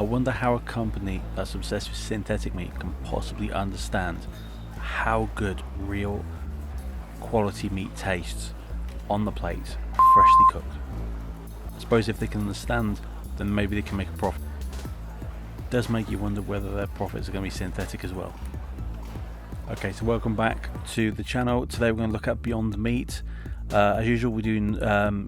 I wonder how a company that's obsessed with synthetic meat can possibly understand how good real quality meat tastes on the plate, freshly cooked. I suppose if they can understand, then maybe they can make a profit. It does make you wonder whether their profits are going to be synthetic as well. Okay, so welcome back to the channel. Today we're going to look at Beyond Meat. As usual, we're doing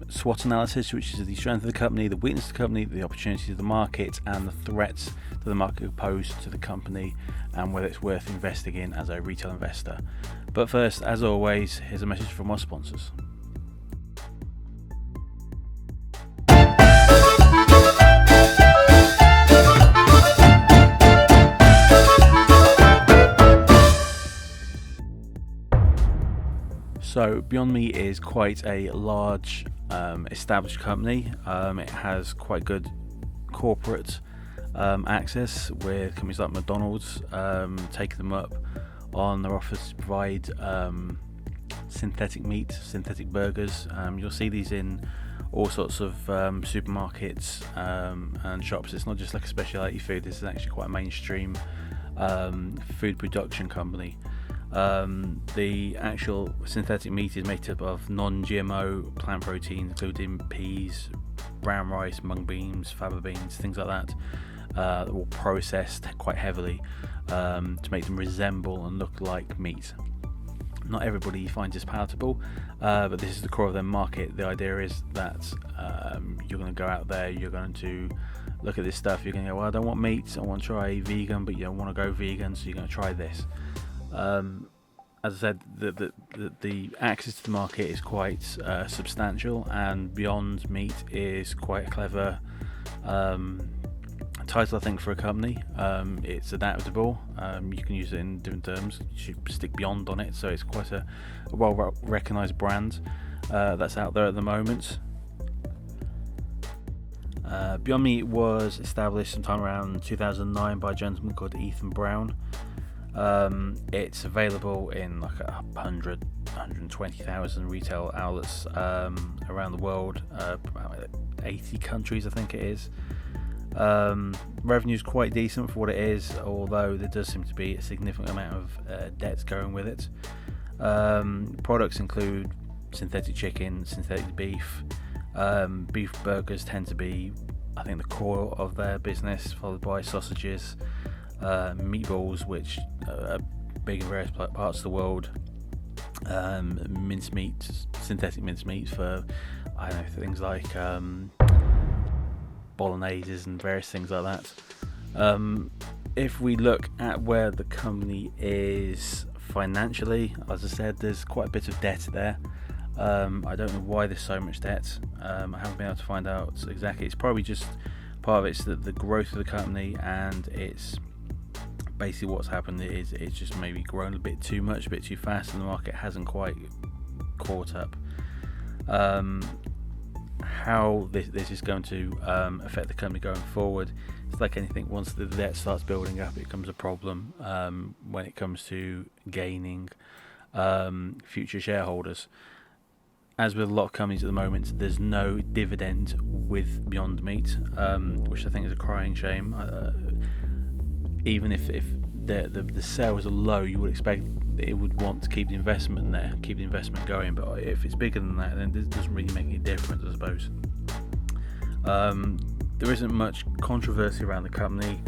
SWOT analysis, which is the strength of the company, the weakness of the company, the opportunities of the market, and the threats that the market pose to the company, and whether it's worth investing in as a retail investor. But first, as always, here's a message from our sponsors. So Beyond Meat is quite a large established company. It has quite good corporate access with companies like McDonald's taking them up on their offers to provide synthetic meat, synthetic burgers. You'll see these in all sorts of supermarkets and shops. It's not just like a specialty food. This is actually quite a mainstream food production company. The actual synthetic meat is made up of non-GMO plant proteins, including peas, brown rice, mung beans, faba beans, things like that. That were processed quite heavily to make them resemble and look like meat. Not everybody finds this palatable, but this is the core of their market. The idea is that you're going to go out there, you're going to look at this stuff, you're going to go, well, I don't want meat, I want to try vegan, but you don't want to go vegan, so you're going to try this. As I said, the access to the market is quite substantial, and Beyond Meat is quite a clever title, I think, for a company. It's adaptable. You can use it in different terms. You should stick Beyond on it, so it's quite a well-recognised brand that's out there at the moment. Beyond Meat was established sometime around 2009 by a gentleman called Ethan Brown. It's available in like 120,000 retail outlets around the world, about 80 countries I think it is. Revenue is quite decent for what it is, although there does seem to be a significant amount of debt going with it. Products include synthetic chicken, synthetic beef. Beef burgers tend to be, I think, the core of their business, followed by sausages, meatballs, which are big in various parts of the world, mincemeat, synthetic mincemeat for, I don't know, things like bologneses and various things like that. If we look at where the company is financially, as I said, there's quite a bit of debt there. I don't know why there's so much debt. I haven't been able to find out exactly. It's probably just part of it's the growth of the company, and it's basically what's happened is it's just maybe grown a bit too much, a bit too fast, and the market hasn't quite caught up. How this is going to affect the company going forward, it's like anything. Once the debt starts building up, it becomes a problem when it comes to gaining future shareholders. As with a lot of companies at the moment, there's no dividend with Beyond Meat, which I think is a crying shame. Even if the sales are low, you would expect it would want to keep the investment there, keep the investment going. But if it's bigger than that, then it doesn't really make any difference, I suppose. There isn't much controversy around the company,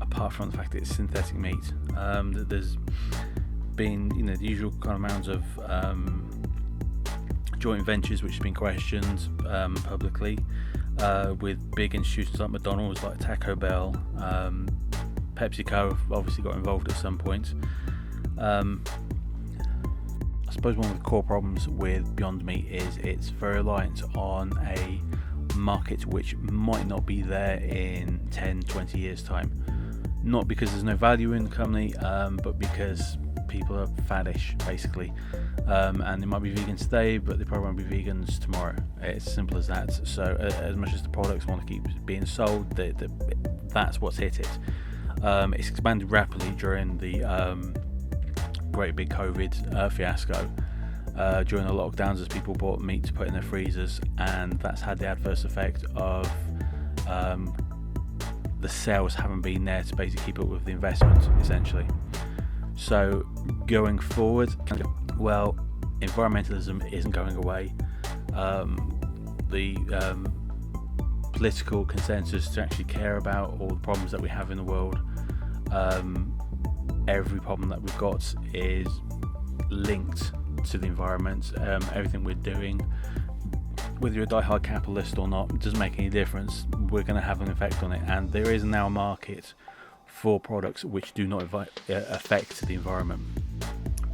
apart from the fact that it's synthetic meat. There's been, the usual kind of amounts of joint ventures which have been questioned publicly with big institutions like McDonald's, like Taco Bell. PepsiCo obviously got involved at some point. I suppose one of the core problems with Beyond Meat is it's very reliant on a market which might not be there in 10-20 years time. Not because there's no value in the company, but because people are faddish, basically. And they might be vegan today, but they probably won't be vegans tomorrow. It's as simple as that. So as much as the products want to keep being sold, that's what's hit it. It's expanded rapidly during the great big COVID fiasco. During the lockdowns, as people bought meat to put in their freezers, and that's had the adverse effect of the sales haven't been there to basically keep up with the investment, essentially. So going forward, well, environmentalism isn't going away. The political consensus to actually care about all the problems that we have in the world, every problem that we've got is linked to the environment. Everything we're doing, whether you're a die-hard capitalist or not, doesn't make any difference. We're going to have an effect on it, and there is now a market for products which do not affect the environment.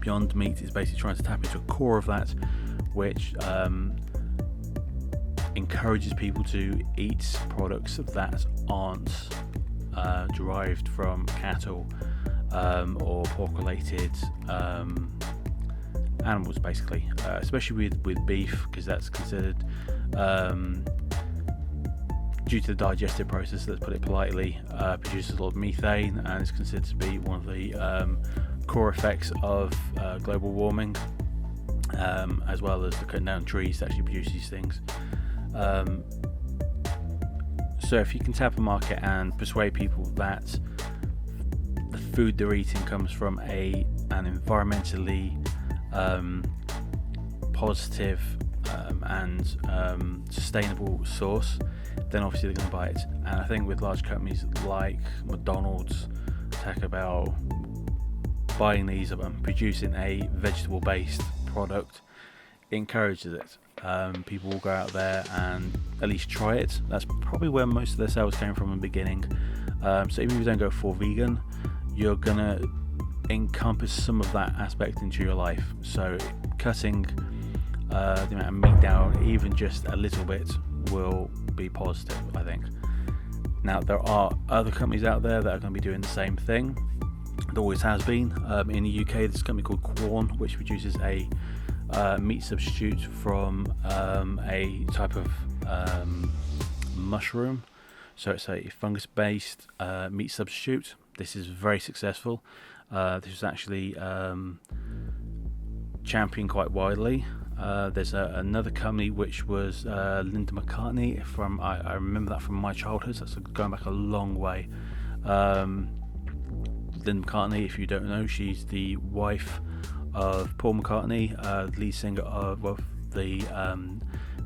BYND Meat is basically trying to tap into a core of that, which encourages people to eat products that aren't derived from cattle or pork-related animals, basically, especially with beef, because that's considered, due to the digestive process, let's put it politely, produces a lot of methane, and is considered to be one of the core effects of global warming, as well as the cutting down trees to actually produce these things. So if you can tap a market and persuade people that the food they're eating comes from an environmentally positive and sustainable source, then obviously they're going to buy it. And I think with large companies like McDonald's, Taco Bell, buying these up and producing a vegetable based product encourages it. People will go out there and at least try it. That's probably where most of their sales came from in the beginning. So even if you don't go full vegan, you're gonna encompass some of that aspect into your life. So cutting the amount of meat down even just a little bit will be positive, I think. Now there are other companies out there that are going to be doing the same thing. There always has been. In the UK, there's a company called Quorn, which produces a meat substitute from a type of mushroom. So it's a fungus-based meat substitute. This is very successful. This is actually championed quite widely. There's another company which was Linda McCartney from, I remember that from my childhood, so that's going back a long way. Linda McCartney, if you don't know, she's the wife of Paul McCartney, lead singer of the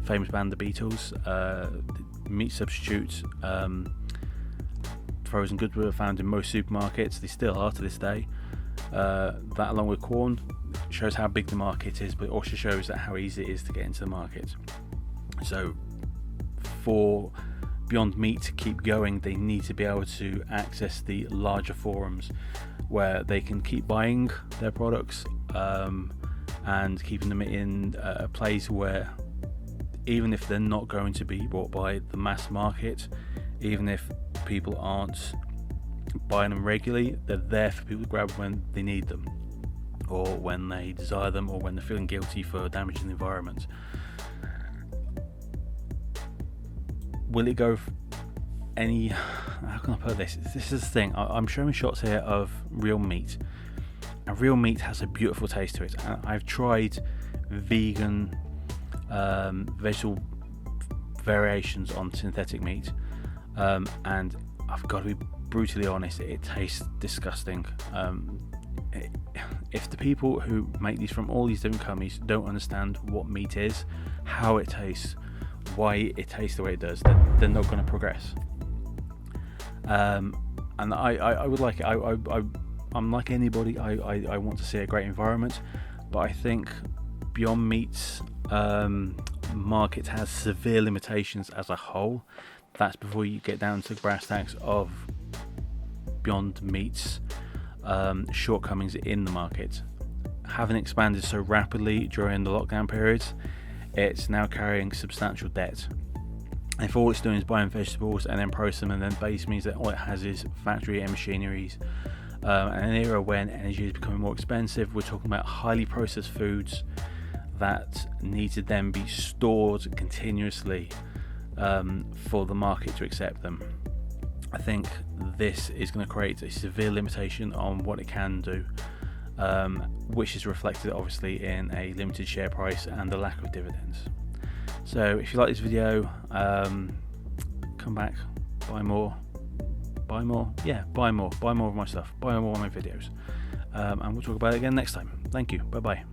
famous band The Beatles. Meat substitutes, frozen goods were found in most supermarkets. They still are to this day. That, along with Quorn, shows how big the market is, but it also shows that how easy it is to get into the market. So for BYND Meat to keep going, they need to be able to access the larger forums where they can keep buying their products and keeping them in a place where, even if they're not going to be bought by the mass market, even if people aren't buying them regularly, they're there for people to grab when they need them, or when they desire them, or when they're feeling guilty for damaging the environment. Will it go any, how can I put this? This is the thing, I'm showing shots here of real meat, and real meat has a beautiful taste to it. I've tried vegan vegetable variations on synthetic meat, and I've got to be brutally honest, it tastes disgusting. If the people who make these from all these different companies don't understand what meat is, how it tastes, why it tastes the way it does, they're not going to progress. And I would like it. I'm like anybody, I want to see a great environment, but I think BYND Meat's market has severe limitations as a whole. That's before you get down to the brass tacks of BYND Meat's shortcomings in the market. Having expanded so rapidly during the lockdown periods, it's now carrying substantial debt. If all it's doing is buying vegetables and then process them, and then base means that all it has is factory and machineries. And in an era when energy is becoming more expensive, we're talking about highly processed foods that need to then be stored continuously for the market to accept them. I think this is going to create a severe limitation on what it can do, which is reflected obviously in a limited share price and the lack of dividends. So if you like this video, come back, buy more, buy more. Yeah, buy more of my stuff, buy more of my videos, and we'll talk about it again next time. Thank you. Bye bye.